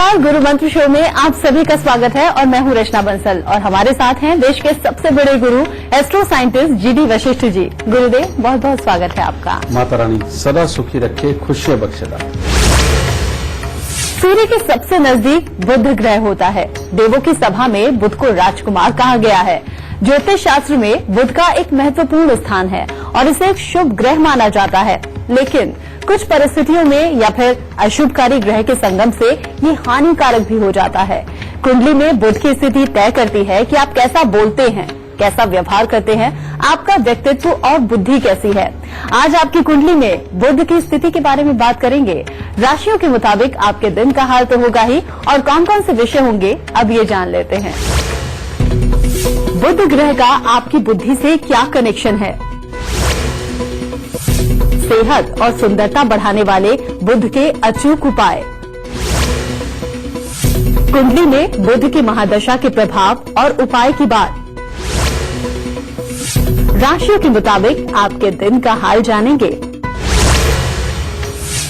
नमस्कार, गुरु मंत्र शो में आप सभी का स्वागत है और मैं हूं रचना बंसल और हमारे साथ हैं देश के सबसे बड़े गुरु astro scientist GD Vashishtha ji. गुरुदेव, बहुत बहुत स्वागत है आपका। माता रानी सदा सुखी रखे, खुशियां बख्शेदा। सूर्य के सबसे नजदीक बुध ग्रह होता है। देवों की सभा में बुध को राजकुमार कहा गया है। ज्योतिष शास्त्र में बुध का एक महत्वपूर्ण स्थान है और इसे एक शुभ ग्रह माना जाता है, लेकिन कुछ परिस्थितियों में या फिर अशुभकारी ग्रह के संगम से ये हानिकारक भी हो जाता है। कुंडली में बुध की स्थिति तय करती है कि आप कैसा बोलते हैं, कैसा व्यवहार करते हैं, आपका व्यक्तित्व और बुद्धि कैसी है। आज आपकी कुंडली में बुध की स्थिति के बारे में बात करेंगे। राशियों के मुताबिक आपके दिन का हाल तो होगा ही, और कौन कौन से विषय होंगे अब ये जान लेते हैं। बुध ग्रह का आपकी बुद्धि से क्या कनेक्शन है? सेहत और सुंदरता बढ़ाने वाले बुध के अचूक उपाय। कुंडली में बुध की महादशा के प्रभाव और उपाय की बात। राशियों के मुताबिक आपके दिन का हाल जानेंगे।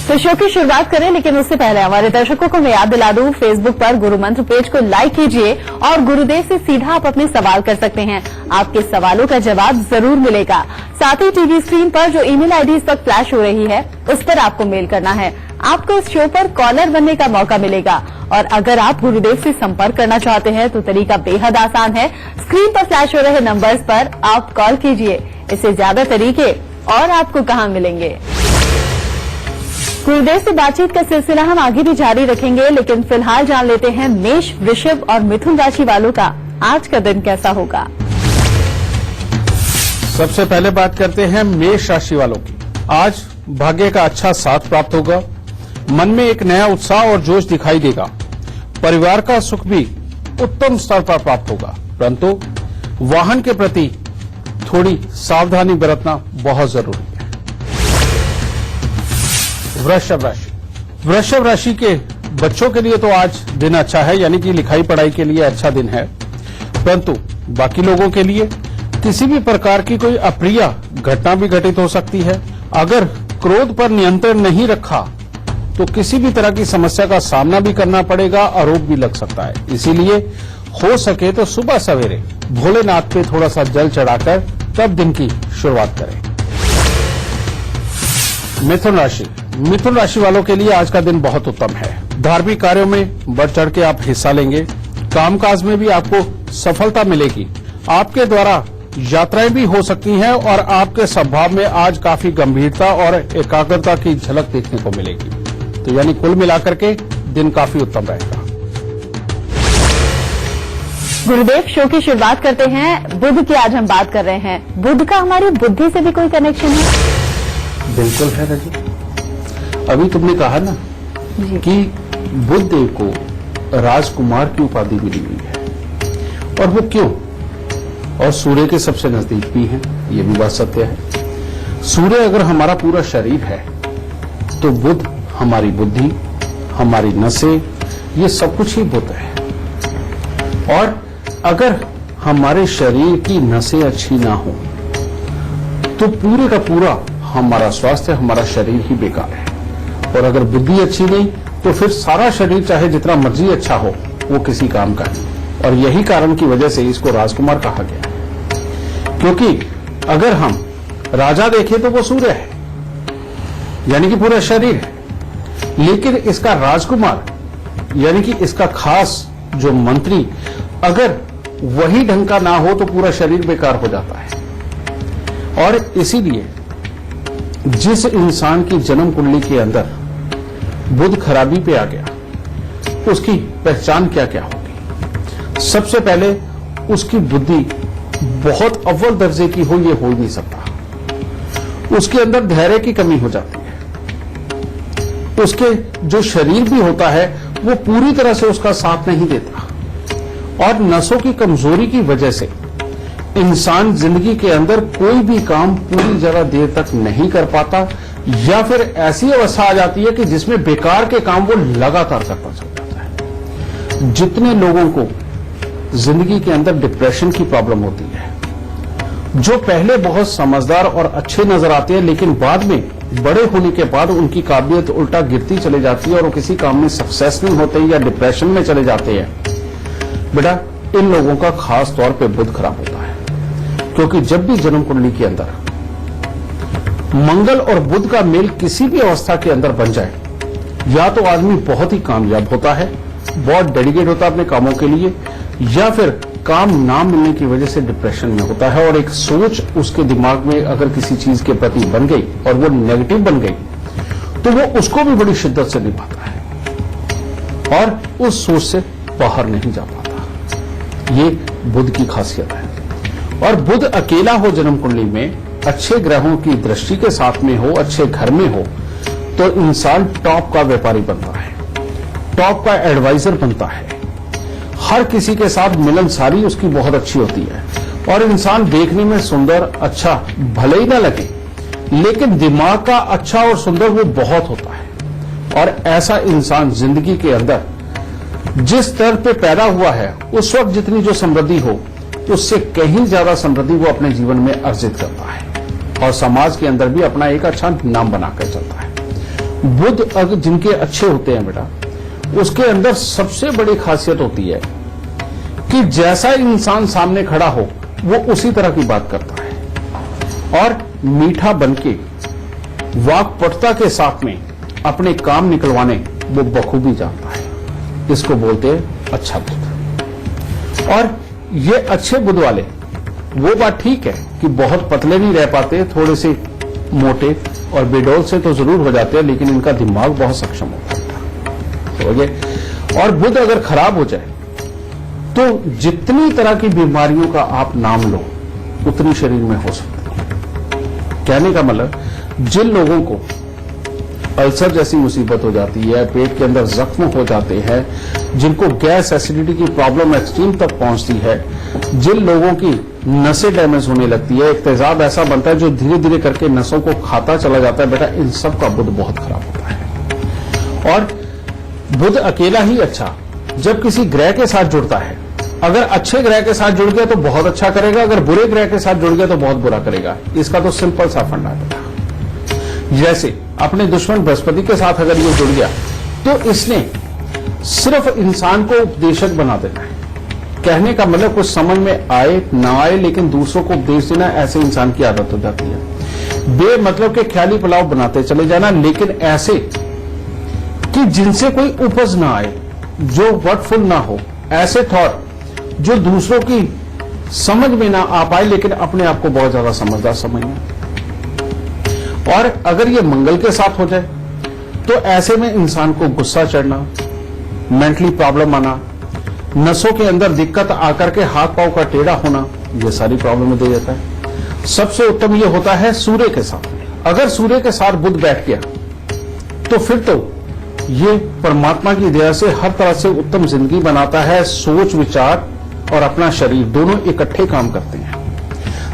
तो शो की शुरुआत करें, लेकिन उससे पहले हमारे दर्शकों को मैं याद दिला दूं, फेसबुक पर गुरु मंत्र पेज को लाइक कीजिए और गुरुदेव से सीधा आप अपने सवाल कर सकते हैं। आपके सवालों का जवाब जरूर मिलेगा। साथ ही टीवी स्क्रीन पर जो ईमेल आईडी इस वक्त फ्लैश हो रही है, उस पर आपको मेल करना है। आपको इस शो पर कॉलर बनने का मौका मिलेगा और अगर आप गुरुदेव से संपर्क करना चाहते हैं तो तरीका बेहद आसान है। स्क्रीन पर फ्लैश हो रहे नंबर्स पर आप कॉल कीजिए। इससे ज्यादा तरीके और आपको कहां मिलेंगे। गुरुदेव से बातचीत का सिलसिला हम आगे भी जारी रखेंगे, लेकिन फिलहाल जान लेते हैं मेष, वृषभ और मिथुन राशि वालों का आज का दिन कैसा होगा। सबसे पहले बात करते हैं मेष राशि वालों की। आज भाग्य का अच्छा साथ प्राप्त होगा। मन में एक नया उत्साह और जोश दिखाई देगा। परिवार का सुख भी उत्तम स्तर पर प्राप्त होगा, परंतु वाहन के प्रति थोड़ी सावधानी बरतना बहुत जरूरी है। वृषभ राशि के बच्चों के लिए तो आज दिन अच्छा है, यानी कि लिखाई पढ़ाई के लिए अच्छा दिन है, परंतु बाकी लोगों के लिए किसी भी प्रकार की कोई अप्रिय घटना भी घटित हो सकती है। अगर क्रोध पर नियंत्रण नहीं रखा तो किसी भी तरह की समस्या का सामना भी करना पड़ेगा, आरोप भी लग सकता है। इसीलिए हो सके तो सुबह सवेरे भोलेनाथ पे थोड़ा सा जल चढ़ाकर तब दिन की शुरुआत करें। मिथुन राशि वालों के लिए आज का दिन बहुत उत्तम है। धार्मिक कार्यों में बढ़ चढ़ के आप हिस्सा लेंगे। कामकाज में भी आपको सफलता मिलेगी। आपके द्वारा यात्राएं भी हो सकती हैं और आपके स्वभाव में आज काफी गंभीरता और एकाग्रता की झलक देखने को मिलेगी। तो यानी कुल मिलाकर के दिन काफी उत्तम रहेगा। गुरुदेव, शो की शुरुआत करते हैं। बुध की आज हम बात कर रहे हैं। बुध का हमारी बुद्धि से भी कोई कनेक्शन है? बिल्कुल है रजी। अभी तुमने कहा ना कि बुध देव को राजकुमार की उपाधि मिली हुई है, और वो क्यों? और सूर्य के सबसे नजदीक भी हैं, ये भी बात सत्य है। सूर्य अगर हमारा पूरा शरीर है तो बुध हमारी बुद्धि, हमारी नसें, ये सब कुछ ही बुध है। और अगर हमारे शरीर की नसें अच्छी ना हो तो पूरे का पूरा हमारा स्वास्थ्य, हमारा शरीर ही बेकार है। और अगर बुद्धि अच्छी नहीं तो फिर सारा शरीर चाहे जितना मर्जी अच्छा हो, वो किसी काम का नहीं। और यही कारण की वजह से इसको राजकुमार कहा गया है। क्योंकि अगर हम राजा देखें तो वो सूर्य है, यानी कि पूरा शरीर है, लेकिन इसका राजकुमार यानी कि इसका खास जो मंत्री अगर वही ढंग का ना हो तो पूरा शरीर बेकार हो जाता है। और इसीलिए जिस इंसान की जन्म कुंडली के अंदर बुध खराबी पे आ गया, उसकी पहचान क्या क्या होगी। सबसे पहले उसकी बुद्धि बहुत अव्वल दर्जे की हो, ये हो ही नहीं सकता। उसके अंदर धैर्य की कमी हो जाती है। उसके जो शरीर भी होता है वो पूरी तरह से उसका साथ नहीं देता। और नसों की कमजोरी की वजह से इंसान जिंदगी के अंदर कोई भी काम पूरी ज्यादा देर तक नहीं कर पाता, या फिर ऐसी अवस्था आ जाती है कि जिसमें बेकार के काम वो लगातार करता चल जाता है। जितने लोगों को जिंदगी के अंदर डिप्रेशन की प्रॉब्लम होती है, जो पहले बहुत समझदार और अच्छे नजर आते हैं लेकिन बाद में बड़े होने के बाद उनकी काबिलियत उल्टा गिरती चली जाती है और वो किसी काम में सक्सेस नहीं होते या डिप्रेशन में चले जाते हैं, बेटा इन लोगों का खास तौर पे बुध खराब होता है। क्योंकि जब भी जन्म कुंडली के अंदर मंगल और बुध का मेल किसी भी अवस्था के अंदर बन जाए, या तो आदमी बहुत ही कामयाब होता है, बहुत डेडिकेट होता है अपने कामों के लिए, या फिर काम ना मिलने की वजह से डिप्रेशन में होता है और एक सोच उसके दिमाग में अगर किसी चीज के प्रति बन गई और वो नेगेटिव बन गई तो वो उसको भी बड़ी शिद्दत से निभाता है और उस सोच से बाहर नहीं जा पाता। ये बुध की खासियत है। और बुध अकेला हो जन्म कुंडली में, अच्छे ग्रहों की दृष्टि के साथ में हो, अच्छे घर में हो, तो इंसान टॉप का व्यापारी बनता है, टॉप का एडवाइजर बनता है, हर किसी के साथ मिलनसारी उसकी बहुत अच्छी होती है और इंसान देखने में सुंदर, अच्छा भले ही ना लगे, लेकिन दिमाग का अच्छा और सुंदर वो बहुत होता है। और ऐसा इंसान जिंदगी के अंदर जिस स्तर पे पैदा हुआ है, उस वक्त जितनी जो समृद्धि हो, उससे कहीं ज्यादा समृद्धि वो अपने जीवन में अर्जित करता है और समाज के अंदर भी अपना एक अच्छा नाम बनाकर चलता है। बुध अगर जिनके अच्छे होते हैं बेटा, उसके अंदर सबसे बड़ी खासियत होती है कि जैसा इंसान सामने खड़ा हो वो उसी तरह की बात करता है और मीठा बनके वाक्पटुता के साथ में अपने काम निकलवाने वो बखूबी जानता है। इसको बोलते हैं अच्छा बुध। और ये अच्छे बुध वाले, वो बात ठीक है कि बहुत पतले नहीं रह पाते, थोड़े से मोटे और बेडौल से तो जरूर हो जाते हैं, लेकिन इनका दिमाग बहुत सक्षम होता है। और बुध अगर खराब हो जाए तो जितनी तरह की बीमारियों का आप नाम लो उतनी शरीर में हो सकती है। कहने का मतलब, जिन लोगों को अल्सर जैसी मुसीबत हो जाती है, पेट के अंदर जख्म हो जाते हैं, जिनको गैस एसिडिटी की प्रॉब्लम एक्सट्रीम तक पहुंचती है, जिन लोगों की नसें डैमेज होने लगती है, एक तेजाब ऐसा बनता है जो धीरे धीरे करके नसों को खाता चला जाता है, बेटा इन सब का बुध बहुत खराब होता है। और बुध अकेला ही अच्छा, जब किसी ग्रह के साथ जुड़ता है, अगर अच्छे ग्रह के साथ जुड़ गया तो बहुत अच्छा करेगा, अगर बुरे ग्रह के साथ जुड़ गया तो बहुत बुरा करेगा। इसका तो सिंपल सा फंडा है। जैसे अपने दुश्मन बृहस्पति के साथ अगर ये जुड़ गया तो इसने सिर्फ इंसान को उपदेशक बना देना है। कहने का मतलब कुछ समझ में आए ना आए, लेकिन दूसरों को उपदेश देना ऐसे इंसान की आदत हो जाती है। बेमतलब के ख्याली पुलाव बनाते चले जाना, लेकिन ऐसे कि जिनसे कोई उपज ना आए, जो वर्डफुल ना हो, ऐसे थॉट जो दूसरों की समझ में ना आ पाए लेकिन अपने आप को बहुत ज्यादा समझदार समझना। और अगर ये मंगल के साथ हो जाए तो ऐसे में इंसान को गुस्सा चढ़ना, मेंटली प्रॉब्लम आना, नसों के अंदर दिक्कत आकर के हाथ पांव का टेढ़ा होना, ये सारी प्रॉब्लम दे देता है। सबसे उत्तम ये होता है सूर्य के साथ। अगर सूर्य के साथ बुध बैठ गया तो फिर तो ये परमात्मा की दया से हर तरह से उत्तम जिंदगी बनाता है। सोच विचार और अपना शरीर दोनों इकट्ठे काम करते हैं,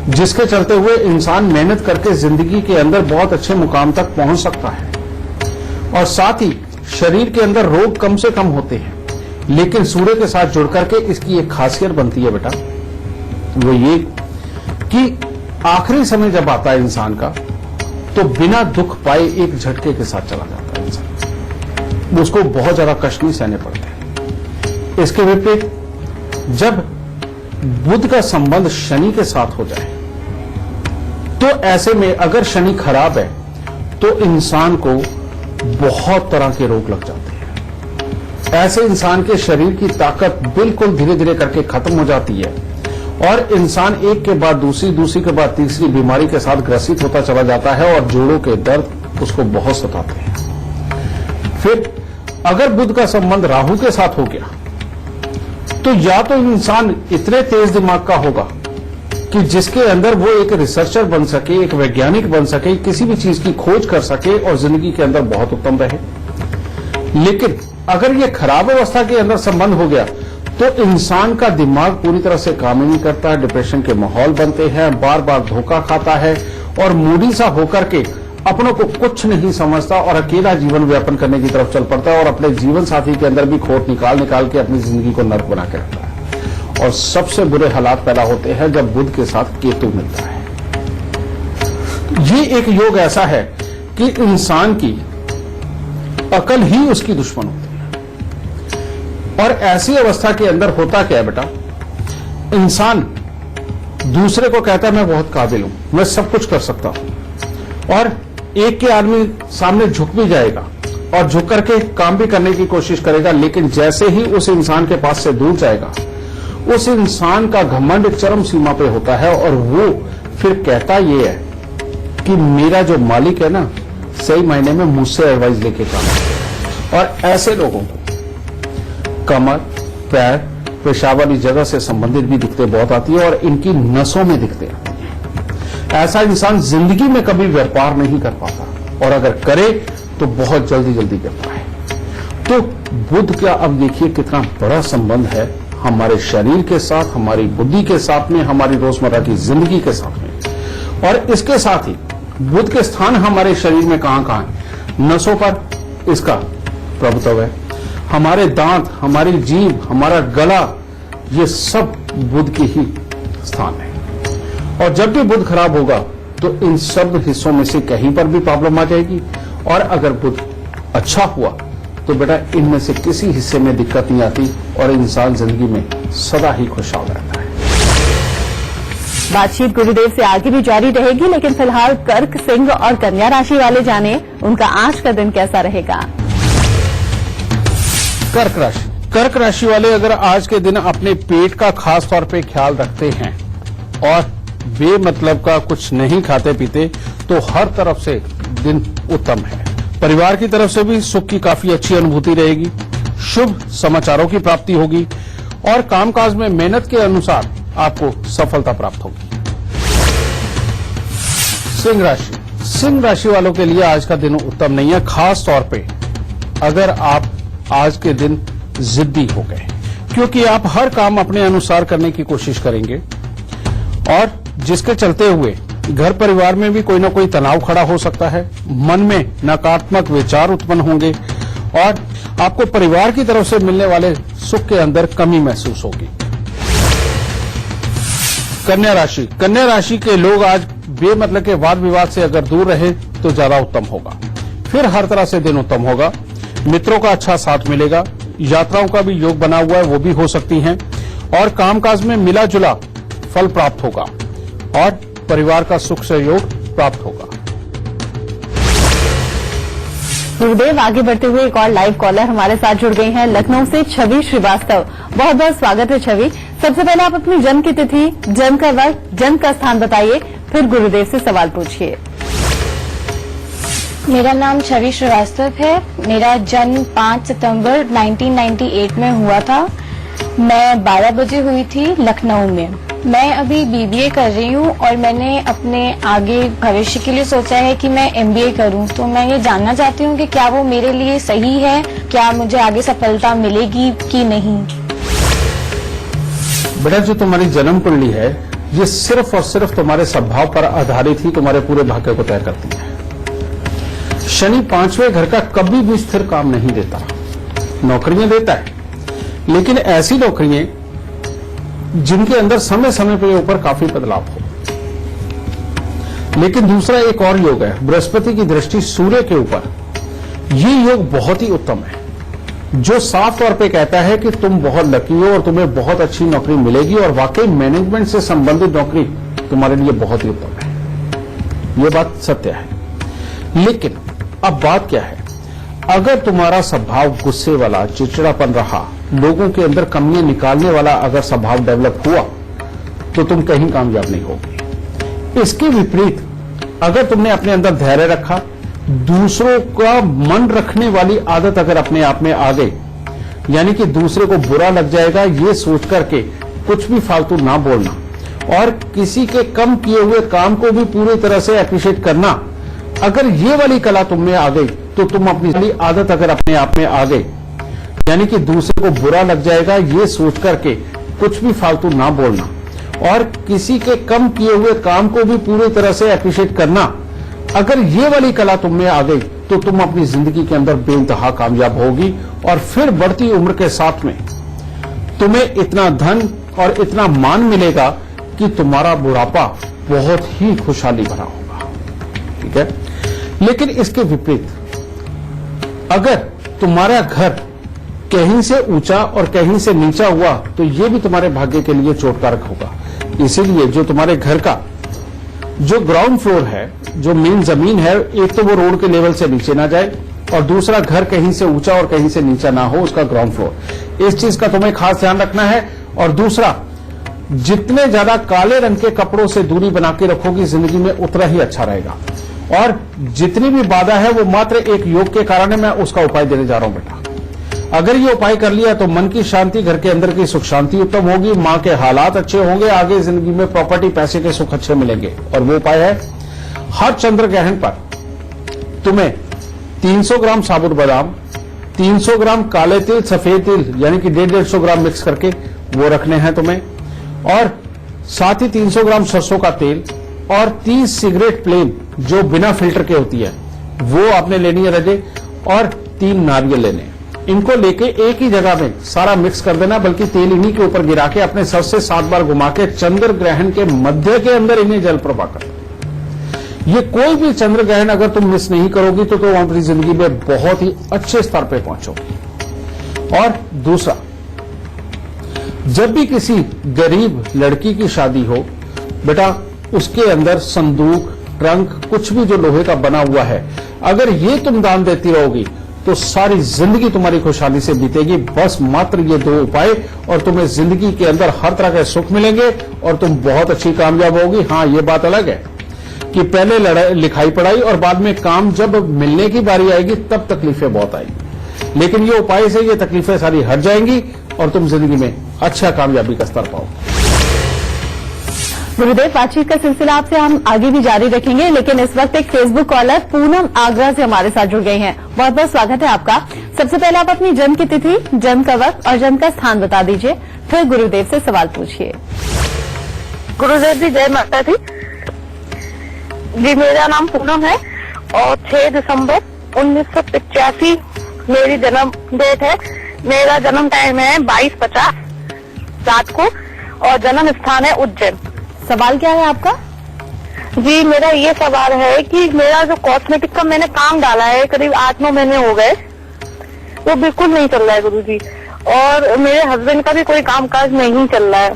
जिसके चलते हुए इंसान मेहनत करके जिंदगी के अंदर बहुत अच्छे मुकाम तक पहुंच सकता है। और साथ ही शरीर के अंदर रोग कम से कम होते हैं। लेकिन सूर्य के साथ जुड़ करके इसकी एक खासियत बनती है बेटा, वो ये कि आखिरी समय जब आता है इंसान का तो बिना दुख पाए एक झटके के साथ चला जाता है इंसान, उसको बहुत ज्यादा कष्ट नहीं सहने पड़ते। इसके विपरीत जब बुध का संबंध शनि के साथ हो जाए तो ऐसे में अगर शनि खराब है तो इंसान को बहुत तरह के रोग लग जाते हैं। ऐसे इंसान के शरीर की ताकत बिल्कुल धीरे धीरे करके खत्म हो जाती है और इंसान एक के बाद दूसरी, दूसरी के बाद तीसरी बीमारी के साथ ग्रसित होता चला जाता है और जोड़ों के दर्द उसको बहुत सताते हैं। फिर अगर बुध का संबंध राहु के साथ हो गया तो या तो इंसान इतने तेज दिमाग का होगा कि जिसके अंदर वो एक रिसर्चर बन सके, एक वैज्ञानिक बन सके, किसी भी चीज की खोज कर सके और जिंदगी के अंदर बहुत उत्तम रहे। लेकिन अगर ये खराब अवस्था के अंदर संबंध हो गया तो इंसान का दिमाग पूरी तरह से काम ही नहीं करता, डिप्रेशन के माहौल बनते हैं, बार बार धोखा खाता है और मूडी सा होकर के अपनों को कुछ नहीं समझता और अकेला जीवन व्यापन करने की तरफ चल पड़ता है और अपने जीवन साथी के अंदर भी खोट निकाल निकाल के अपनी जिंदगी को नर्क बना के रखता है। और सबसे बुरे हालात पैदा होते हैं जब बुध के साथ केतु मिलता है। ये एक योग ऐसा है कि इंसान की अकल ही उसकी दुश्मन होती है। और ऐसी अवस्था के अंदर होता क्या है बेटा, इंसान दूसरे को कहता है मैं बहुत काबिल हूं, मैं सब कुछ कर सकता हूं, और एक के आदमी सामने झुक भी जाएगा और झुक करके काम भी करने की कोशिश करेगा, लेकिन जैसे ही उस इंसान के पास से दूर जाएगा, उस इंसान का घमंड चरम सीमा पे होता है और वो फिर कहता ये है कि मेरा जो मालिक है ना, सही मायने में मुझसे एडवाइस लेके काम करता है। और ऐसे लोगों को कमर, पैर, पेशाब वाली जगह से संबंधित भी दिक्कतें बहुत आती है और इनकी नसों में दिक्कतें आती है। ऐसा इंसान जिंदगी में कभी व्यापार नहीं कर पाता, और अगर करे तो बहुत जल्दी जल्दी करता है। तो बुध का अब देखिए कितना बड़ा संबंध है हमारे शरीर के साथ, हमारी बुद्धि के साथ में, हमारी रोजमर्रा की जिंदगी के साथ में। और इसके साथ ही बुध के स्थान हमारे शरीर में कहां कहां है, नसों पर इसका प्रभुत्व है, हमारे दांत, हमारी जीभ, हमारा गला, ये सब बुध के ही स्थान है। और जब भी बुध खराब होगा तो इन सब हिस्सों में से कहीं पर भी प्रॉब्लम आ जाएगी, और अगर बुध अच्छा हुआ तो बेटा इनमें से किसी हिस्से में दिक्कत नहीं आती और इंसान जिंदगी में सदा ही खुशहाल रहता है। बातचीत गुरुदेव से आगे भी जारी रहेगी, लेकिन फिलहाल कर्क, सिंह और कन्या राशि वाले जाने उनका आज का दिन कैसा रहेगा। कर्क राशि, कर्क राशि वाले अगर आज के दिन अपने पेट का खास तौर पे ख्याल रखते हैं और बेमतलब का कुछ नहीं खाते पीते तो हर तरफ से दिन उत्तम है। परिवार की तरफ से भी सुख की काफी अच्छी अनुभूति रहेगी, शुभ समाचारों की प्राप्ति होगी और कामकाज में मेहनत के अनुसार आपको सफलता प्राप्त होगी। सिंह राशि, सिंह राशि वालों के लिए आज का दिन उत्तम नहीं है, खास तौर पे अगर आप आज के दिन जिद्दी हो गए, क्योंकि आप हर काम अपने अनुसार करने की कोशिश करेंगे और जिसके चलते हुए घर परिवार में भी कोई ना कोई तनाव खड़ा हो सकता है, मन में नकारात्मक विचार उत्पन्न होंगे और आपको परिवार की तरफ से मिलने वाले सुख के अंदर कमी महसूस होगी। कन्या राशि, कन्या राशि के लोग आज बेमतलब के वाद विवाद से अगर दूर रहे तो ज्यादा उत्तम होगा। फिर हर तरह से दिन उत्तम होगा, मित्रों का अच्छा साथ मिलेगा, यात्राओं का भी योग बना हुआ है वो भी हो सकती हैं और कामकाज में मिला जुला फल प्राप्त होगा और परिवार का सुख सहयोग प्राप्त होगा। गुरुदेव, आगे बढ़ते हुए एक और लाइव कॉलर हमारे साथ जुड़ गई हैं लखनऊ से छवि श्रीवास्तव। बहुत बहुत स्वागत है छवि। सबसे पहले आप अपनी जन्म की तिथि, जन्म का वक्त, जन्म का स्थान बताइए, फिर गुरुदेव से सवाल पूछिए। मेरा नाम छवि श्रीवास्तव है। मेरा जन्म 5 सितंबर 1998 में हुआ था। मैं 12 बजे हुई थी लखनऊ में। मैं अभी बीबीए कर रही हूँ और मैंने अपने आगे भविष्य के लिए सोचा है कि मैं एमबीए करूँ। तो मैं ये जानना चाहती हूँ कि क्या वो मेरे लिए सही है, क्या मुझे आगे सफलता मिलेगी कि नहीं। बेटा, जो तुम्हारी जन्म कुंडली है ये सिर्फ और सिर्फ तुम्हारे स्वभाव पर आधारित ही तुम्हारे पूरे भाग्य को तय करती है। शनि 5वें घर का कभी भी स्थिर काम नहीं देता, नौकरियां देता है, लेकिन ऐसी नौकरियां जिनके अंदर समय समय पर ऊपर काफी बदलाव हो। लेकिन दूसरा एक और योग है, बृहस्पति की दृष्टि सूर्य के ऊपर, ये योग बहुत ही उत्तम है, जो साफ तौर पे कहता है कि तुम बहुत लकी हो और तुम्हें बहुत अच्छी नौकरी मिलेगी और वाकई मैनेजमेंट से संबंधित नौकरी तुम्हारे लिए बहुत ही उत्तम है। ये बात सत्य है। लेकिन अब बात क्या है, अगर तुम्हारा स्वभाव गुस्से वाला, चिड़चिड़ापन रहा, लोगों के अंदर कमियां निकालने वाला अगर स्वभाव डेवलप हुआ तो तुम कहीं कामयाब नहीं होगे। इसके विपरीत अगर तुमने अपने अंदर धैर्य रखा, दूसरों का मन रखने वाली आदत अगर अपने आप में आ गई, यानी कि दूसरे को बुरा लग जाएगा ये सोच करके कुछ भी फालतू ना बोलना और किसी के कम किए हुए काम को भी पूरी तरह से अप्रिशिएट करना, अगर ये वाली कला तुम में आ गई तो तुम अपनी आदत अगर अपने आप में आ गई, यानी कि दूसरे को बुरा लग जाएगा ये सोच करके कुछ भी फालतू ना बोलना और किसी के कम किए हुए काम को भी पूरी तरह से अप्रिशिएट करना, अगर ये वाली कला तुम में आ गई तो तुम अपनी जिंदगी के अंदर बेइंतहा कामयाब होगी और फिर बढ़ती उम्र के साथ में तुम्हें इतना धन और इतना मान मिलेगा कि तुम्हारा बुढ़ापा बहुत ही खुशहाली भरा होगा। ठीक है, लेकिन इसके विपरीत अगर तुम्हारा घर कहीं से ऊंचा और कहीं से नीचा हुआ तो ये भी तुम्हारे भाग्य के लिए चोटकारक होगा। इसीलिए जो तुम्हारे घर का जो ग्राउंड फ्लोर है, जो मेन जमीन है, एक तो वो रोड के लेवल से नीचे ना जाए और दूसरा घर कहीं से ऊंचा और कहीं से नीचा ना हो, उसका ग्राउंड फ्लोर। इस चीज का तुम्हें खास ध्यान रखना है। और दूसरा, जितने ज्यादा काले रंग के कपड़ों से दूरी बना के रखोगी जिंदगी में उतना ही अच्छा रहेगा। और जितनी भी बाधा है वो मात्र एक योग के कारण है। मैं उसका उपाय देने जा रहा हूं बेटा। अगर ये उपाय कर लिया तो मन की शांति, घर के अंदर की सुख शांति उत्तम होगी, मां के हालात अच्छे होंगे, आगे जिंदगी में प्रॉपर्टी पैसे के सुख अच्छे मिलेंगे। और वो उपाय है, हर चंद्र ग्रहण पर तुम्हें 300 ग्राम साबुत बादाम, 300 ग्राम काले तिल, सफेद तिल यानी कि 150 ग्राम मिक्स करके वो रखने हैं तुम्हें। और साथ ही 300 ग्राम सरसों का तेल और 30 सिगरेट प्लेन जो बिना फिल्टर के होती है वो आपने लेनी है रजे। और 3 नारियल लेने, इनको लेके एक ही जगह में सारा मिक्स कर देना, बल्कि तेल इन्हीं के ऊपर गिरा के अपने सर से 7 बार घुमा के चंद्र ग्रहण के मध्य के अंदर इन्हें जल प्रवाह कर। ये कोई भी चंद्र ग्रहण अगर तुम मिस नहीं करोगी तो तुम अपनी जिंदगी में बहुत ही अच्छे स्तर पे पहुंचोगी। और दूसरा, जब भी किसी गरीब लड़की की शादी हो बेटा, उसके अंदर संदूक, ट्रंक, कुछ भी जो लोहे का बना हुआ है, अगर ये तुम दान देती रहोगी तो सारी जिंदगी तुम्हारी खुशहाली से बीतेगी। बस मात्र ये 2 उपाय और तुम्हें जिंदगी के अंदर हर तरह के सुख मिलेंगे और तुम बहुत अच्छी कामयाब होगी। हाँ, ये बात अलग है कि पहले लिखाई पढ़ाई और बाद में काम जब मिलने की बारी आएगी तब तकलीफें बहुत आएगी, लेकिन ये उपाय से ये तकलीफें सारी हट जाएंगी और तुम जिंदगी में अच्छा कामयाबी का स्तर पाओगे। गुरुदेव, बातचीत का सिलसिला आपसे हम आगे भी जारी रखेंगे, लेकिन इस वक्त एक फेसबुक कॉलर पूनम आगरा से हमारे साथ जुड़ गई हैं। बहुत बहुत स्वागत है आपका। सबसे पहले आप अपनी जन्म की तिथि, जन्म का वक्त और जन्म का स्थान बता दीजिए, फिर गुरुदेव से सवाल पूछिए। गुरुदेव जी, जय माता दी। जी, मेरा नाम पूनम है और 6 दिसंबर 1985 मेरी जन्म डेट है। मेरा जन्म टाइम है 22:50 रात को और जन्म स्थान है उज्जैन। सवाल क्या है आपका? जी, मेरा ये सवाल है कि मेरा जो कॉस्मेटिक का मैंने काम डाला है, करीब 8-9 महीने हो गए, वो बिल्कुल नहीं चल रहा है गुरुजी। और मेरे हस्बैंड का भी कोई कामकाज नहीं चल रहा है।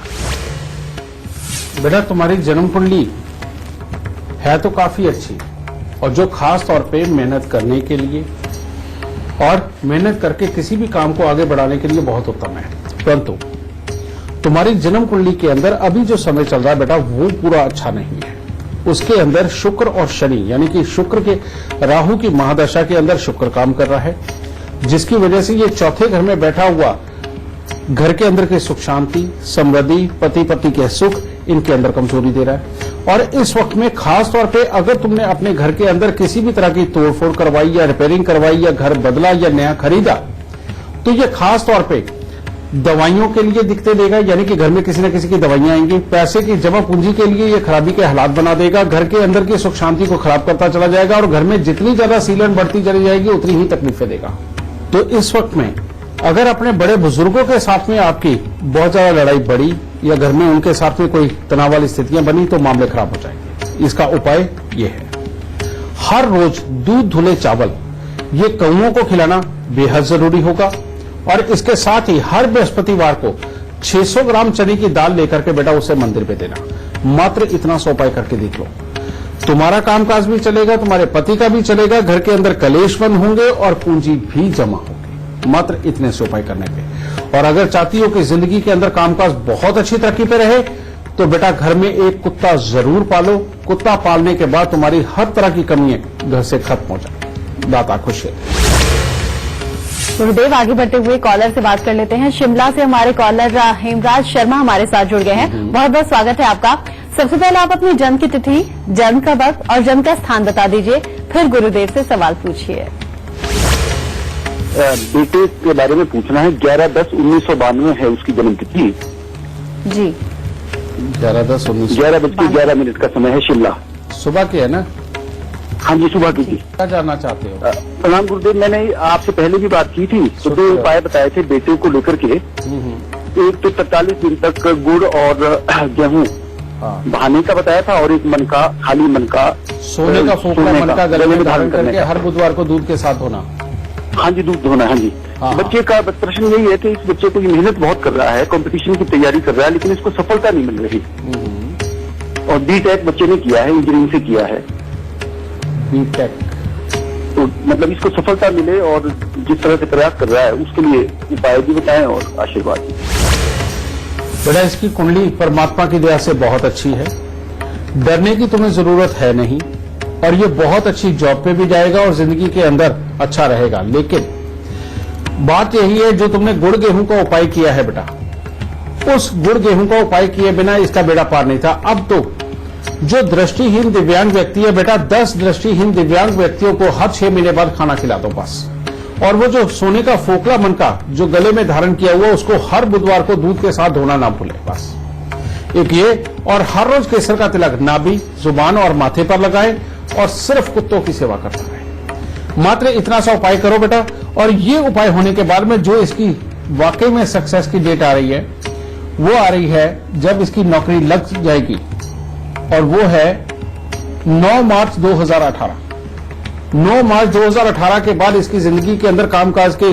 बेटा, तुम्हारी जन्म कुंडली है तो काफी अच्छी, और जो खास तौर पे मेहनत करने के लिए और मेहनत करके किसी भी काम को आगे बढ़ाने के लिए बहुत उत्तम है। परंतु तुम्हारी जन्म कुंडली के अंदर अभी जो समय चल रहा है बेटा, वो पूरा अच्छा नहीं है। उसके अंदर शुक्र और शनि यानी कि शुक्र के, राहु की महादशा के अंदर शुक्र काम कर रहा है, जिसकी वजह से ये चौथे घर में बैठा हुआ घर के अंदर की सुख शांति, समृद्धि, पति पत्नी के सुख, इनके अंदर कमजोरी दे रहा है। और इस वक्त में खास तौर पे अगर तुमने अपने घर के अंदर किसी भी तरह की तोड़फोड़ करवाई या रिपेयरिंग करवाई या घर बदला या नया खरीदा, तो ये खास तौर पे दवाइयों के लिए दिक्कतें देगा, यानी कि घर में किसी न किसी की दवाइयां आएंगी। पैसे की जमा पूंजी के लिए ये खराबी के हालात बना देगा, घर के अंदर की सुख शांति को खराब करता चला जाएगा और घर में जितनी ज्यादा सीलन बढ़ती चली जाएगी उतनी ही तकलीफें देगा। तो इस वक्त में अगर अपने बड़े बुजुर्गों के साथ में आपकी बहुत ज्यादा लड़ाई बढ़ी या घर में उनके साथ में कोई तनाव वाली स्थितियां बनी तो मामले खराब हो जाएंगे। इसका उपाय ये है, हर रोज दूध धुले चावल ये कौओं को खिलाना बेहद जरूरी होगा। और इसके साथ ही हर बृहस्पतिवार को 600 ग्राम चने की दाल लेकर के बेटा उसे मंदिर पे देना। मात्र इतना सा उपाय करके देख लो, तुम्हारा कामकाज भी चलेगा, तुम्हारे पति का भी चलेगा, घर के अंदर कलेश बंद होंगे और पूंजी भी जमा होगी, मात्र इतने से उपाय करने पे। और अगर चाहती हो कि जिंदगी के अंदर कामकाज बहुत अच्छी तरक्की पे रहे तो बेटा घर में एक कुत्ता जरूर पालो। कुत्ता पालने के बाद तुम्हारी हर तरह की कमियां घर से खत्म हो जाए। दाता खुश है। गुरुदेव, आगे बढ़ते हुए कॉलर से बात कर लेते हैं। शिमला से हमारे कॉलर हेमराज शर्मा हमारे साथ जुड़ गए हैं। बहुत बहुत स्वागत है आपका। सबसे पहले आप अपनी जन्म की तिथि, जन्म का वक्त और जन्म का स्थान बता दीजिए, फिर गुरुदेव से सवाल पूछिए। बेटे के बारे में पूछना है। 11/10/1992 है उसकी जन्म तिथि जी। 11:10 11:11 का समय है। शिमला सुबह की है ना? हाँ जी, सुबह की थी। क्या जानना चाहते हो? प्रणाम गुरुदेव, मैंने आपसे पहले भी बात की थी तो 2 उपाय बताए थे बेटे को लेकर के। एक तो 43 दिन तक गुड़ और गेहूं हाँ। बहाने का बताया था और एक मन का, खाली मन का सोने का फोकला मन का गले में धारण करके हर बुधवार को दूध के साथ होना। हाँ जी, दूध धोना। हाँ जी। हाँ। बच्चे का प्रश्न यही है कि इस बच्चे को ये मेहनत बहुत कर रहा है, कंपटीशन की तैयारी कर रहा है, लेकिन इसको सफलता नहीं मिल रही। और B.Tech बच्चे ने किया है, इंजीनियरिंग से किया है। B.Tech, तो मतलब इसको सफलता मिले और जिस तरह से प्रयास कर रहा है उसके लिए उपाय भी बताएं और आशीर्वाद भी। बेटा इसकी कुंडली परमात्मा की दया से बहुत अच्छी है, डरने की तुम्हें जरूरत है नहीं, और ये बहुत अच्छी जॉब पे भी जाएगा और जिंदगी के अंदर अच्छा रहेगा। लेकिन बात यही है, जो तुमने गुड़ गेहूं का उपाय किया है बेटा, उस गुड़ गेहूं का उपाय किए बिना इसका बेड़ा पार नहीं था। अब तो जो दृष्टिहीन दिव्यांग व्यक्ति है बेटा, 10 दृष्टिहीन दिव्यांग व्यक्तियों को हर 6 महीने बाद खाना खिला दो बस। और वो जो सोने का फोकला मन का जो गले में धारण किया हुआ, उसको हर बुधवार को दूध के साथ धोना ना भूले बस। एक ये, और हर रोज केसर का तिलक नाभि, जुबान और माथे पर लगाएं और सिर्फ कुत्तों की सेवा करता रहे। मात्र इतना सा उपाय करो बेटा, और ये उपाय होने के बाद में जो इसकी वाकई में सक्सेस की डेट आ रही है, वो आ रही है जब इसकी नौकरी लग जाएगी, और वो है 9 मार्च 2018। 9 मार्च 2018 के बाद इसकी जिंदगी के अंदर कामकाज के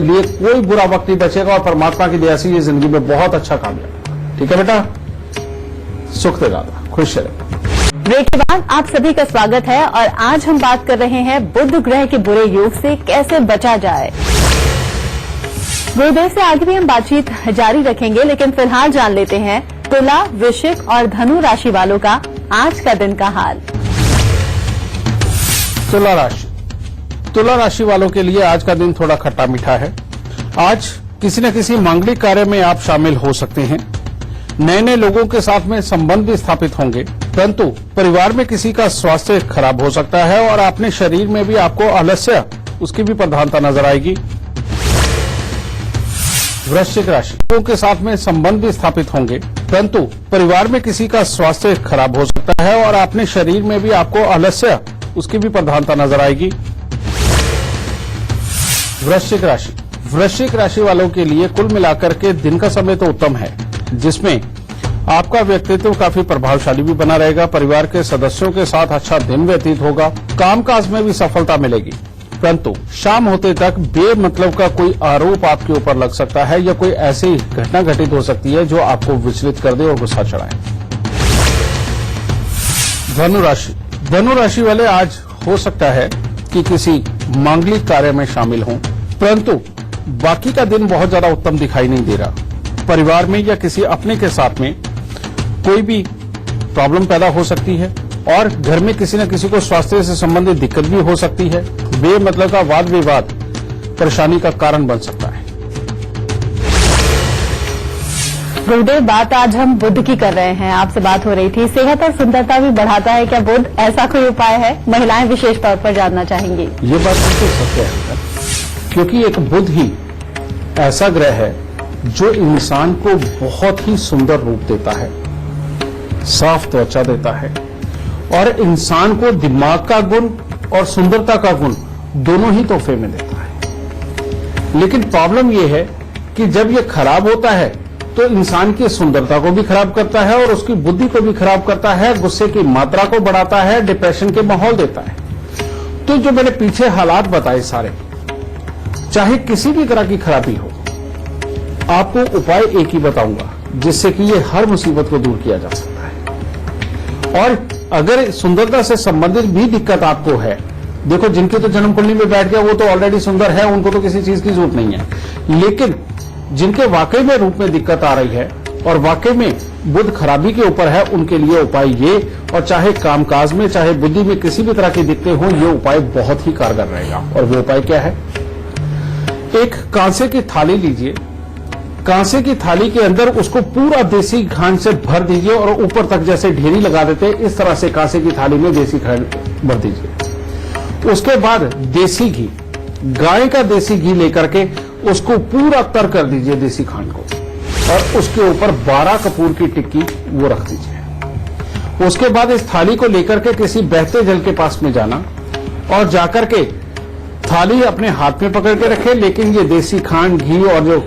लिए कोई बुरा वक्त नहीं बचेगा, और परमात्मा की दया से ये जिंदगी में बहुत अच्छा काम है। ठीक है बेटा, सुख दे दादा, खुश रहे। ब्रेक के बाद आप सभी का स्वागत है, और आज हम बात कर रहे हैं बुध ग्रह के बुरे योग से कैसे बचा जाए। गुरुदेव से आगे भी हम बातचीत जारी रखेंगे, लेकिन फिलहाल जान लेते हैं तुला, वृश्चिक और धनु राशि वालों का आज का दिन का हाल। तुला राशि, तुला राशि वालों के लिए आज का दिन थोड़ा खट्टा मीठा है। आज किसी न किसी मांगलिक कार्य में आप शामिल हो सकते हैं। नए नए लोगों के साथ में संबंध भी स्थापित होंगे, परंतु परिवार में किसी का स्वास्थ्य खराब हो सकता है, और अपने शरीर में भी आपको आलस्य, उसकी भी प्रधानता नजर आएगी। वृश्चिक राशि, लोगों के साथ में संबंध भी स्थापित होंगे, परंतु परिवार में किसी का स्वास्थ्य खराब हो सकता है, और अपने शरीर में भी आपको आलस्य, उसकी भी प्रधानता नजर आएगी। वृश्चिक राशि, वृश्चिक राशि वालों के लिए कुल मिलाकर के दिन का समय तो उत्तम है, जिसमें आपका व्यक्तित्व काफी प्रभावशाली भी बना रहेगा। परिवार के सदस्यों के साथ अच्छा दिन व्यतीत होगा, कामकाज में भी सफलता मिलेगी, परंतु शाम होते तक बेमतलब का कोई आरोप आपके ऊपर लग सकता है, या कोई ऐसी घटना घटित हो सकती है जो आपको विचलित कर दे और गुस्सा चढ़ाए। धनु राशि, धनु राशि वाले आज हो सकता है कि किसी मांगलिक कार्य में शामिल हों, परंतु बाकी का दिन बहुत ज्यादा उत्तम दिखाई नहीं दे रहा। परिवार में या किसी अपने के साथ में कोई भी प्रॉब्लम पैदा हो सकती है, और घर में किसी न किसी को स्वास्थ्य से संबंधित दिक्कत भी हो सकती है। बेमतलब का वाद विवाद परेशानी का कारण बन सकता है। गुरुदेव, बात आज हम बुध की कर रहे हैं। आपसे बात हो रही थी, सेहत और सुंदरता भी बढ़ाता है क्या बुध? ऐसा कोई उपाय है? महिलाएं विशेष तौर पर जानना चाहेंगी। ये बात बिल्कुल सत्य है, क्योंकि एक बुध ही ऐसा ग्रह है जो इंसान को बहुत ही सुंदर रूप देता है, साफ त्वचा देता है, और इंसान को दिमाग का गुण और सुंदरता का गुण दोनों ही तोहफे में देता है। लेकिन प्रॉब्लम यह है कि जब ये खराब होता है तो इंसान की सुंदरता को भी खराब करता है, और उसकी बुद्धि को भी खराब करता है, गुस्से की मात्रा को बढ़ाता है, डिप्रेशन के माहौल देता है। तो जो मैंने पीछे हालात बताए सारे, चाहे किसी भी तरह की खराबी हो, आपको उपाय एक ही बताऊंगा जिससे कि ये हर मुसीबत को दूर किया जा सकता है। और अगर सुंदरता से संबंधित भी दिक्कत आपको है, देखो जिनके तो जन्म कुंडली में बैठ गया वो तो ऑलरेडी सुंदर है, उनको तो किसी चीज की जरूरत नहीं है। लेकिन जिनके वाकई में रूप में दिक्कत आ रही है और वाकई में बुध खराबी के ऊपर है, उनके लिए उपाय ये, और चाहे कामकाज में चाहे बुद्धि में किसी भी तरह की दिक्कतें हो, ये उपाय बहुत ही कारगर रहेगा। और वो उपाय क्या है? एक कांसे की थाली लीजिए, कांसे की थाली के अंदर उसको पूरा देसी खांड से भर दीजिए, और ऊपर तक जैसे ढेरी लगा देते हैं इस तरह से कांसे की थाली में देसी खांड भर दीजिए। उसके बाद देसी घी, गाय का देसी घी लेकर के उसको पूरा तर कर दीजिए देसी खांड को, और उसके ऊपर 12 कपूर की टिक्की वो रख दीजिए। उसके बाद इस थाली को लेकर के किसी बहते जल के पास में जाना, और जाकर के थाली अपने हाथ में पकड़ के रखे, लेकिन ये देसी खांड, घी और जो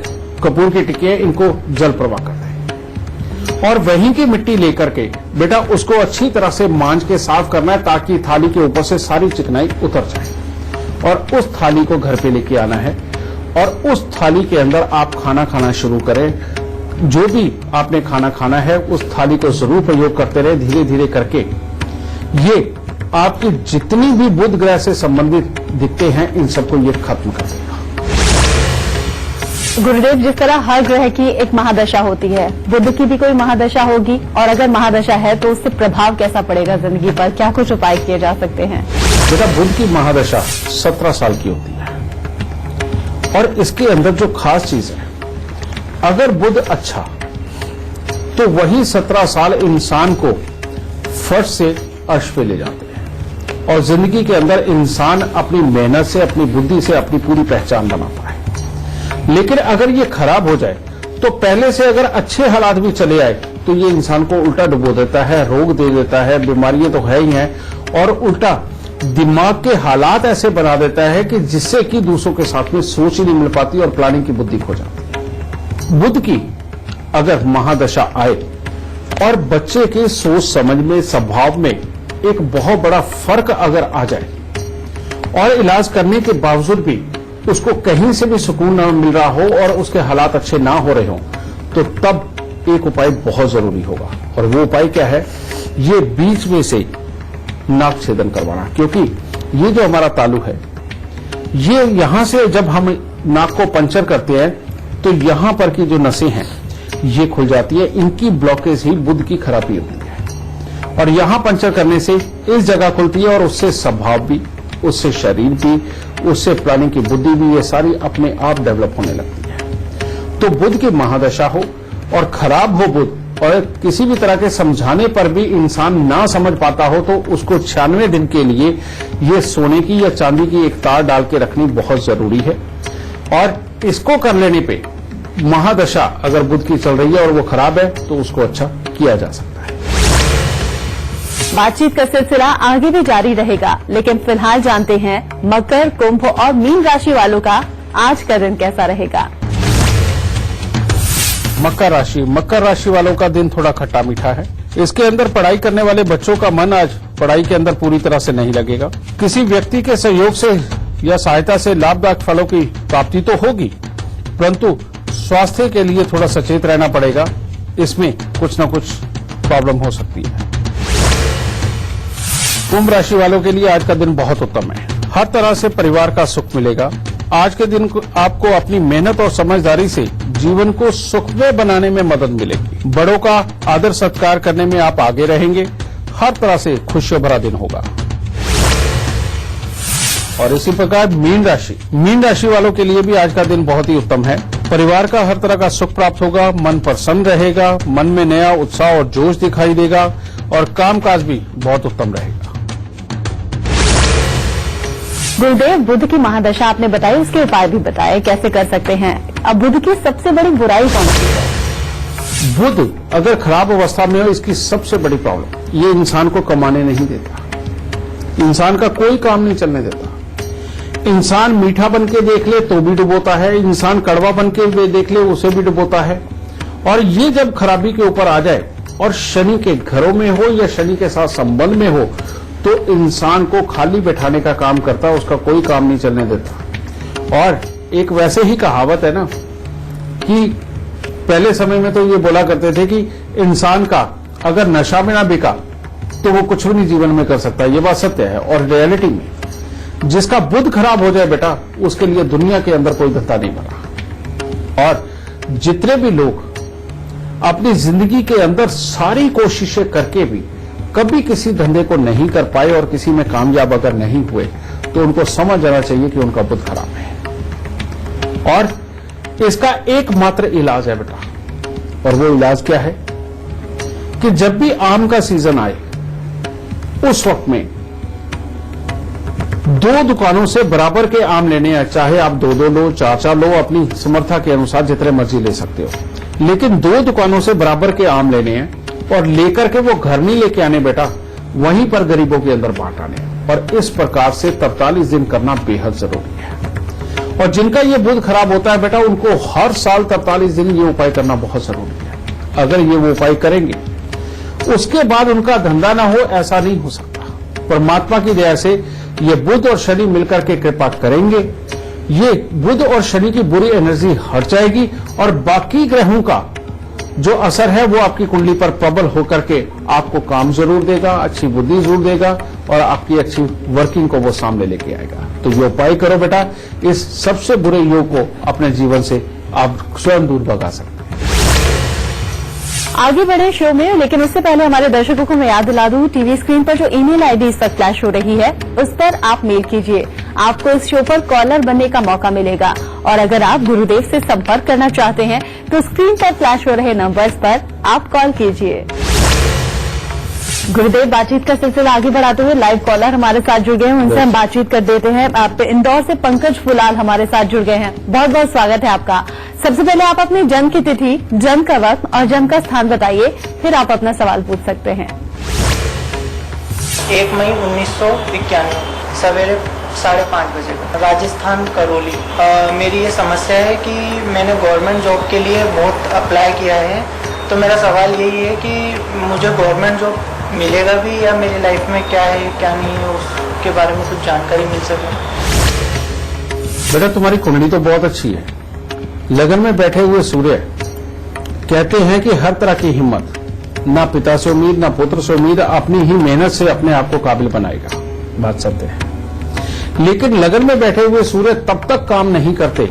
कपूर की टिक्की है, इनको जल प्रवाह कर दें। और वहीं की मिट्टी लेकर के बेटा उसको अच्छी तरह से मांज के साफ करना है ताकि थाली के ऊपर से सारी चिकनाई उतर जाए और उस थाली को घर पे लेके आना है और उस थाली के अंदर आप खाना खाना शुरू करें। जो भी आपने खाना खाना है उस थाली को जरूर प्रयोग करते रहे, धीरे धीरे करके ये आपकी जितनी भी बुध ग्रह से संबंधित दिखते हैं इन सबको ये खत्म कर देगा। गुरुदेव, जिस तरह हर ग्रह की एक महादशा होती है, बुध की भी कोई महादशा होगी और अगर महादशा है तो उससे प्रभाव कैसा पड़ेगा जिंदगी पर? क्या कुछ उपाय किए जा सकते हैं? बेटा बुध की महादशा 17 साल की होती है और इसके अंदर जो खास चीज है, अगर बुध अच्छा तो वही 17 साल इंसान को फर्श से अर्श पे ले जाते हैं और जिंदगी के अंदर इंसान अपनी मेहनत से, अपनी बुद्धि से अपनी पूरी पहचान बनाता है। लेकिन अगर ये खराब हो जाए तो पहले से अगर अच्छे हालात भी चले आए तो ये इंसान को उल्टा डुबो देता है, रोग दे देता है, बीमारियां तो है ही हैं और उल्टा दिमाग के हालात ऐसे बना देता है कि जिससे कि दूसरों के साथ में सोच ही नहीं मिल पाती और प्लानिंग की बुद्धि खो जाती है। बुध की अगर महादशा आए और बच्चे के सोच समझ में, स्वभाव में एक बहुत बड़ा फर्क अगर आ जाए और इलाज करने के बावजूद भी उसको कहीं से भी सुकून न मिल रहा हो और उसके हालात अच्छे ना हो रहे हो तो तब एक उपाय बहुत जरूरी होगा और वो उपाय क्या है? ये बीच में से नाक छेदन करवाना, क्योंकि ये जो हमारा तालु है ये यहां से जब हम नाक को पंचर करते हैं तो यहां पर की जो नसें हैं ये खुल जाती है। इनकी ब्लॉकेज ही बुध की खराबी होती है और यहां पंचर करने से इस जगह खुलती है और उससे स्वभाव भी, उससे शरीर भी, उससे प्लानिंग की बुद्धि भी, ये सारी अपने आप डेवलप होने लगती है। तो बुध की महादशा हो और खराब हो बुध और किसी भी तरह के समझाने पर भी इंसान ना समझ पाता हो तो उसको 96 दिन के लिए ये सोने की या चांदी की एक तार डाल के रखनी बहुत जरूरी है और इसको कर लेने पे महादशा अगर बुध की चल रही है और वो खराब है तो उसको अच्छा किया जा सकता है। बातचीत का सिलसिला आगे भी जारी रहेगा, लेकिन फिलहाल जानते हैं मकर, कुंभ और मीन राशि वालों का आज का दिन कैसा रहेगा। मकर राशि वालों का दिन थोड़ा खट्टा मीठा है। इसके अंदर पढ़ाई करने वाले बच्चों का मन आज पढ़ाई के अंदर पूरी तरह से नहीं लगेगा। किसी व्यक्ति के सहयोग से या सहायता से लाभदायक फलों की प्राप्ति तो होगी, परंतु स्वास्थ्य के लिए थोड़ा सचेत रहना पड़ेगा। इसमें कुछ न कुछ प्रॉब्लम हो सकती है। कुंभ राशि वालों के लिए आज का दिन बहुत उत्तम है। हर तरह से परिवार का सुख मिलेगा। आज के दिन आपको अपनी मेहनत और समझदारी से जीवन को सुखमय बनाने में मदद मिलेगी। बड़ों का आदर सत्कार करने में आप आगे रहेंगे। हर तरह से खुशियों भरा दिन होगा। और इसी प्रकार मीन राशि वालों के लिए भी आज का दिन बहुत ही उत्तम है। परिवार का हर तरह का सुख प्राप्त होगा, मन प्रसन्न रहेगा, मन में नया उत्साह और जोश दिखाई देगा और कामकाज भी बहुत उत्तम रहेगा। गुरुदेव, बुध की महादशा आपने बताई, उसके उपाय भी बताए कैसे कर सकते हैं। अब बुध की सबसे बड़ी बुराई कौन सी है? बुध अगर खराब अवस्था में हो, इसकी सबसे बड़ी प्रॉब्लम ये इंसान को कमाने नहीं देता, इंसान का कोई काम नहीं चलने देता। इंसान मीठा बन के देख ले तो भी डुबोता है, इंसान कड़वा बन के देख ले उसे भी डुबोता है। और ये जब खराबी के ऊपर आ जाए और शनि के घरों में हो या शनि के साथ संबंध में हो तो इंसान को खाली बैठाने का काम करता है, उसका कोई काम नहीं चलने देता। और एक वैसे ही कहावत है ना कि पहले समय में तो ये बोला करते थे कि इंसान का अगर नशा में ना बिका तो वो कुछ भी नहीं जीवन में कर सकता। ये बात सत्य है। और रियलिटी में जिसका बुध खराब हो जाए बेटा, उसके लिए दुनिया के अंदर कोई धंधा नहीं बना। और जितने भी लोग अपनी जिंदगी के अंदर सारी कोशिशें करके भी कभी किसी धंधे को नहीं कर पाए और किसी में कामयाब अगर नहीं हुए तो उनको समझ जाना चाहिए कि उनका बुध खराब है। और इसका एकमात्र इलाज है बेटा, और वो इलाज क्या है कि जब भी आम का सीजन आए उस वक्त में 2 दुकानों से बराबर के आम लेने हैं। चाहे आप 2-2 लो, 4-4 लो, अपनी समर्था के अनुसार जितने मर्जी ले सकते हो, लेकिन 2 दुकानों से बराबर के आम लेने हैं और लेकर के वो घर नहीं लेके आने बेटा, वहीं पर गरीबों के अंदर बांट आने। और इस प्रकार से 43 दिन करना बेहद जरूरी है। और जिनका ये बुध खराब होता है बेटा, उनको हर साल 43 दिन ये उपाय करना बहुत जरूरी है। अगर ये वो उपाय करेंगे, उसके बाद उनका धंधा ना हो, ऐसा नहीं हो सकता। परमात्मा की दया से ये बुध और शनि मिलकर के कृपा करेंगे, ये बुध और शनि की बुरी एनर्जी हट जाएगी और बाकी ग्रहों का जो असर है वो आपकी कुंडली पर प्रबल होकर के आपको काम जरूर देगा, अच्छी बुद्धि जरूर देगा और आपकी अच्छी वर्किंग को वो सामने लेके आएगा। तो ये उपाय करो बेटा, इस सबसे बुरे योग को अपने जीवन से आप स्वयं दूर भगा सकते हैं। आगे बढ़े शो में, लेकिन उससे पहले हमारे दर्शकों को मैं याद दिला दूं, टीवी स्क्रीन पर जो ईमेल आईडी इस वक्त फ्लैश हो रही है उस पर आप मेल कीजिए। आपको इस शो पर कॉलर बनने का मौका मिलेगा और अगर आप गुरुदेव से संपर्क करना चाहते हैं तो स्क्रीन पर फ्लैश हो रहे नंबर्स पर आप कॉल कीजिए। गुरुदेव, बातचीत का सिलसिला आगे बढ़ाते हुए लाइव कॉलर हमारे साथ जुड़ गए हैं, उनसे हम बातचीत कर देते हैं। आप इंदौर से पंकज फुलाल हमारे साथ जुड़ गए हैं, बहुत बहुत स्वागत है आपका। सबसे पहले आप अपनी जन्म की तिथि, जन्म का वक्त और जन्म का स्थान बताइए, फिर आप अपना सवाल पूछ सकते हैं। 1 मई 1991 सवेरे 5:30 बजे, राजस्थान करौली। मेरी ये समस्या है कि मैंने गवर्नमेंट जॉब के लिए बहुत अप्लाई किया है, तो मेरा सवाल यही है कि मुझे गवर्नमेंट जॉब मिलेगा भी या मेरी लाइफ में क्या है क्या नहीं है उसके बारे में कुछ जानकारी मिल सके। बेटा, तुम्हारी कुंडली तो बहुत अच्छी है। लगन में बैठे हुए सूर्य कहते हैं कि हर तरह की हिम्मत, ना पिता से उम्मीद ना पुत्र से उम्मीद, अपनी ही मेहनत से अपने आप को काबिल बनाएगा, बात सत्य है। लेकिन लगन में बैठे हुए सूर्य तब तक काम नहीं करते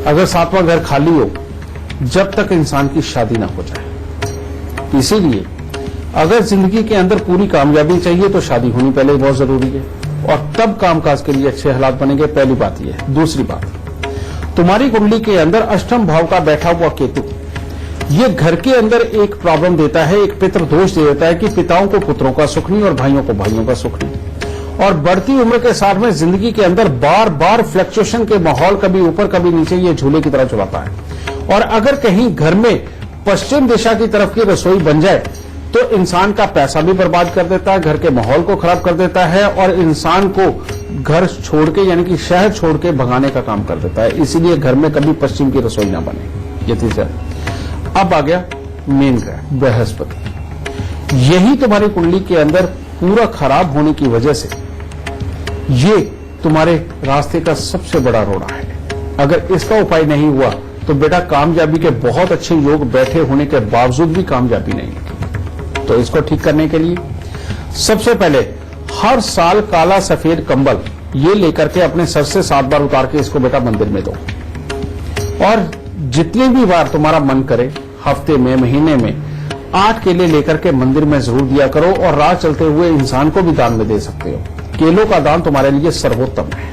अगर 7वां घर खाली हो, जब तक इंसान की शादी ना हो जाए। इसीलिए अगर जिंदगी के अंदर पूरी कामयाबी चाहिए तो शादी होनी पहले बहुत जरूरी है और तब कामकाज के लिए अच्छे हालात बनेंगे। पहली बात यह है। दूसरी बात, तुम्हारी कुंडली के अंदर अष्टम भाव का बैठा हुआ केतु ये घर के अंदर एक प्रॉब्लम देता है, एक पितृ दोष दे देता है कि पिताओं को पुत्रों का सुख नहीं और भाइयों को भाइयों का सुख नहीं। और बढ़ती उम्र के साथ में जिंदगी के अंदर बार बार फ्लक्चुएशन के माहौल, कभी ऊपर कभी नीचे, ये झूले की तरह चलाता है। और अगर कहीं घर में पश्चिम दिशा की तरफ की रसोई बन जाए तो इंसान का पैसा भी बर्बाद कर देता है, घर के माहौल को खराब कर देता है और इंसान को घर छोड़ के यानी कि शहर छोड़ के भगाने का काम कर देता है। इसीलिए घर में कभी पश्चिम की रसोई ना बने। ये तीसरा। अब आ गया मेन ग्रह बृहस्पति। यही तुम्हारी कुंडली के अंदर पूरा खराब होने की वजह से ये तुम्हारे रास्ते का सबसे बड़ा रोड़ा है। अगर इसका उपाय नहीं हुआ तो बेटा कामयाबी के बहुत अच्छे योग बैठे होने के बावजूद भी कामयाबी नहीं होगी। तो इसको ठीक करने के लिए सबसे पहले हर साल काला सफेद कंबल ये लेकर के अपने सर से 7 बार उतार के इसको बेटा मंदिर में दो और जितनी भी बार तुम्हारा मन करे हफ्ते में, महीने में 8 केले लेकर के मंदिर में जरूर दिया करो और राह चलते हुए इंसान को भी दान में दे सकते हो। केलों का दान तुम्हारे लिए सर्वोत्तम है।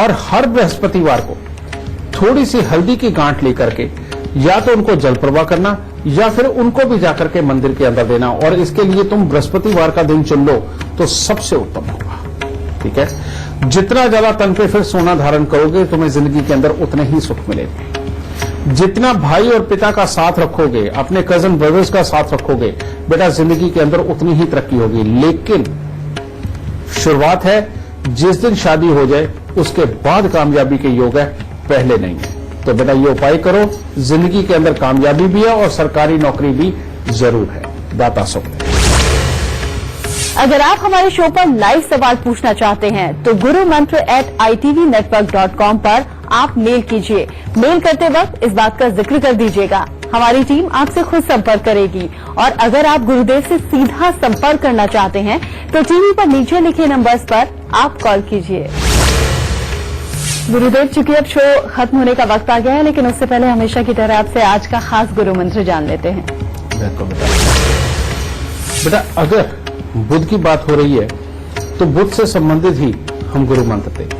और हर बृहस्पतिवार को थोड़ी सी हल्दी की गांठ लेकर के या तो उनको जल प्रवाह करना या फिर उनको भी जाकर के मंदिर के अंदर देना और इसके लिए तुम बृहस्पतिवार का दिन चुन लो तो सबसे उत्तम होगा। ठीक है। जितना ज्यादा तन पे फिर सोना धारण करोगे तुम्हें जिंदगी के अंदर उतने ही सुख मिलेंगे। जितना भाई और पिता का साथ रखोगे, अपने कजन ब्रदर्स का साथ रखोगे, बेटा जिंदगी के अंदर उतनी ही तरक्की होगी। लेकिन शुरुआत है, जिस दिन शादी हो जाए उसके बाद कामयाबी के योग है, पहले नहीं है। तो बेटा ये उपाय करो, जिंदगी के अंदर कामयाबी भी है और सरकारी नौकरी भी जरूर है। दाता सुख। अगर आप हमारे शो पर लाइव सवाल पूछना चाहते हैं तो gurumantra@itvnetwork.com पर आप मेल कीजिए। मेल करते वक्त इस बात का जिक्र कर दीजिएगा, हमारी टीम आपसे खुद संपर्क करेगी। और अगर आप गुरुदेव से सीधा संपर्क करना चाहते हैं तो टीवी पर नीचे लिखे नंबर्स पर आप कॉल कीजिए। गुरुदेव, चूंकि अब शो खत्म होने का वक्त आ गया है, लेकिन उससे पहले हमेशा की तरह आपसे आज का खास गुरु मंत्र जान लेते हैं। बेटा अगर बुध की बात हो रही है तो बुध से संबंधित ही हम गुरु मंत्र देंगे।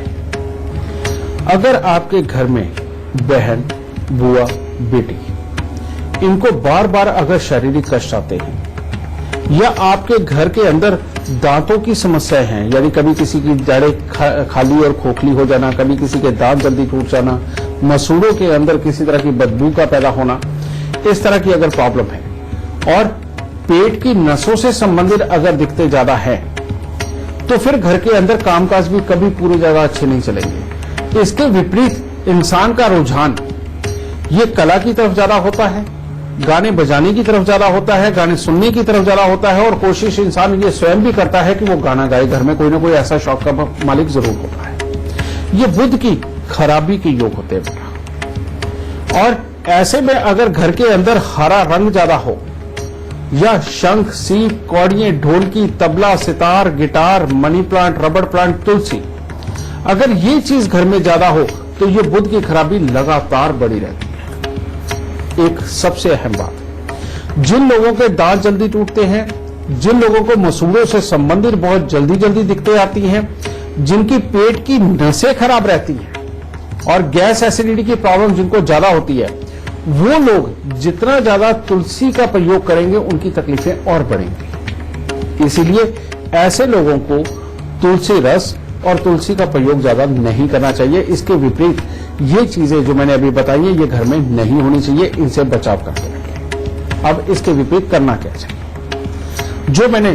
अगर आपके घर में बहन, बुआ, बेटी इनको बार बार अगर शारीरिक कष्ट आते हैं या आपके घर के अंदर दांतों की समस्याएं हैं, यानी कभी किसी की जड़ें खाली और खोखली हो जाना, कभी किसी के दांत जल्दी टूट जाना, मसूड़ों के अंदर किसी तरह की बदबू का पैदा होना, इस तरह की अगर प्रॉब्लम है और पेट की नसों से संबंधित अगर दिक्कतें ज्यादा है तो फिर घर के अंदर कामकाज भी कभी पूरी जगह अच्छे नहीं चलेंगे। इसके विपरीत इंसान का रुझान ये कला की तरफ ज्यादा होता है गाने बजाने की तरफ ज्यादा होता है, गाने सुनने की तरफ ज्यादा होता है, और कोशिश इंसान ये स्वयं भी करता है कि वो गाना गाए। घर में कोई ना कोई ऐसा शौक का मालिक जरूर होता है। ये बुध की खराबी के योग होते हैं बेटा। और ऐसे में अगर घर के अंदर हरा रंग ज्यादा हो, या शंख, सीप, कौड़ियां, ढोलकी, tabla, sitar, guitar, money plant, रबड़ प्लांट, तुलसी, अगर ये चीज घर में ज्यादा हो तो ये बुध की खराबी लगातार बढ़ी रहती है। एक सबसे अहम बात, जिन लोगों के दांत जल्दी टूटते हैं, जिन लोगों को मसूड़ों से संबंधित बहुत जल्दी जल्दी दिक्कतें आती हैं, जिनकी पेट की नसें खराब रहती हैं और गैस एसिडिटी की प्रॉब्लम जिनको ज्यादा होती है, वो लोग जितना ज्यादा तुलसी का प्रयोग करेंगे उनकी तकलीफें और बढ़ेंगी। इसीलिए ऐसे लोगों को तुलसी रस और तुलसी का प्रयोग ज्यादा नहीं करना चाहिए। इसके विपरीत ये चीजें जो मैंने अभी बताई है ये घर में नहीं होनी चाहिए, इनसे बचाव करके रखें। अब इसके विपरीत करना क्या चाहिए? जो मैंने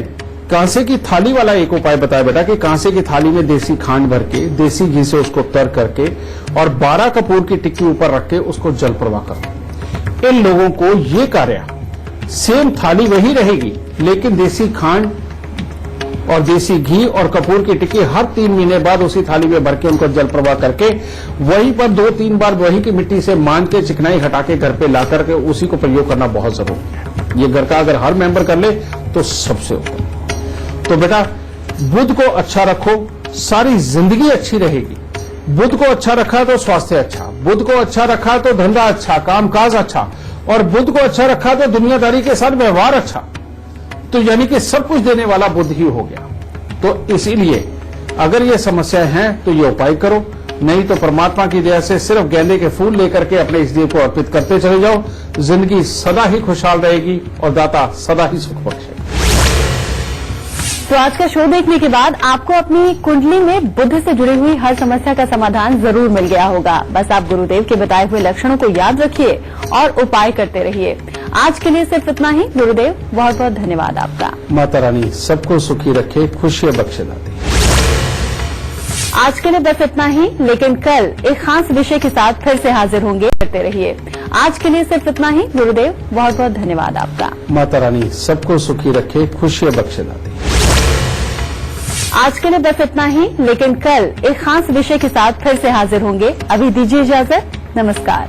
कांसे की थाली वाला एक उपाय बताया बेटा कि कांसे की थाली में देसी खांड भर के, देसी घी से उसको तर करके और 12 कपूर की टिक्की ऊपर रख के उसको जल प्रवाह करो। इन लोगों को ये कार्य, सेम थाली वही रहेगी लेकिन देसी खांड और देसी घी और कपूर की टिक्की हर 3 महीने बाद उसी थाली में भर के उनको जल प्रवाह करके वहीं पर 2-3 बार वही की मिट्टी से मान के चिकनाई हटा के घर पे ला करके उसी को प्रयोग करना बहुत जरूरी है। ये घर का अगर हर मेंबर कर ले तो सबसे उत्तम। तो बेटा बुध को अच्छा रखो, सारी जिंदगी अच्छी रहेगी। बुध को अच्छा रखा तो स्वास्थ्य अच्छा, बुध को अच्छा रखा तो धंधा अच्छा, कामकाज अच्छा, और बुध को अच्छा रखा तो दुनियादारी के साथ व्यवहार अच्छा। तो यानी कि सब कुछ देने वाला बुध ही हो गया। तो इसीलिए अगर ये समस्याएं हैं तो ये उपाय करो, नहीं तो परमात्मा की दया से सिर्फ गेंदे के फूल लेकर के अपने इस देव को अर्पित करते चले जाओ। जिंदगी सदा ही खुशहाल रहेगी और दाता सदा ही सुख बख्शेगा। तो आज का शो देखने के बाद आपको अपनी कुंडली में बुध से जुड़ी हुई हर समस्या का समाधान जरूर मिल गया होगा। बस आप गुरुदेव के बताए हुए लक्षणों को याद रखिए और उपाय करते रहिए। आज के लिए सिर्फ इतना ही। गुरुदेव बहुत बहुत धन्यवाद आपका। माता रानी सबको सुखी रखे, खुशियां बख्शे दाती। आज के लिए बस इतना ही, लेकिन कल एक खास विषय के साथ फिर से हाजिर होंगे। करते रहिए। आज के लिए सिर्फ इतना ही। गुरुदेव बहुत बहुत धन्यवाद आपका। माता रानी सबको सुखी रखे, खुशियां बख्शे दाती। आज के लिए बस इतना ही, लेकिन कल एक खास विषय के साथ फिर से हाजिर होंगे। अभी दीजिए इजाजत। नमस्कार।